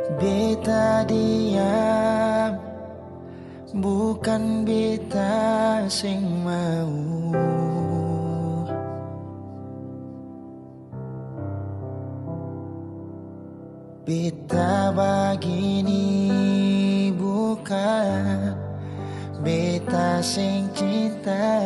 Beta diam, bukan beta sing mau. Beta begini bukan beta sing cinta.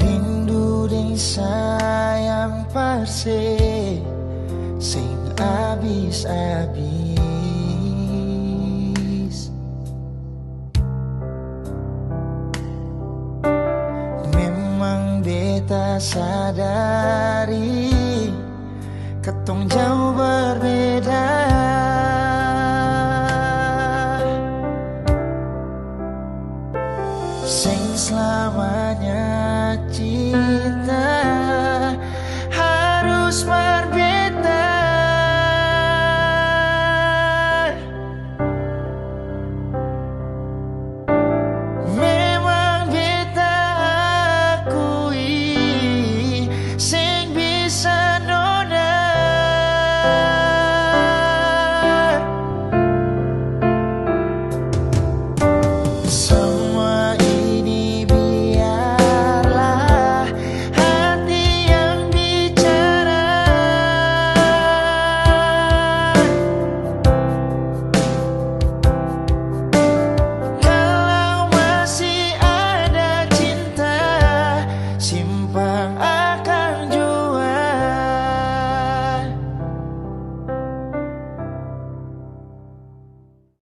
Rindu dan sayang parse sing abis-abis. Memang beta sadari ketong jauh berbeda.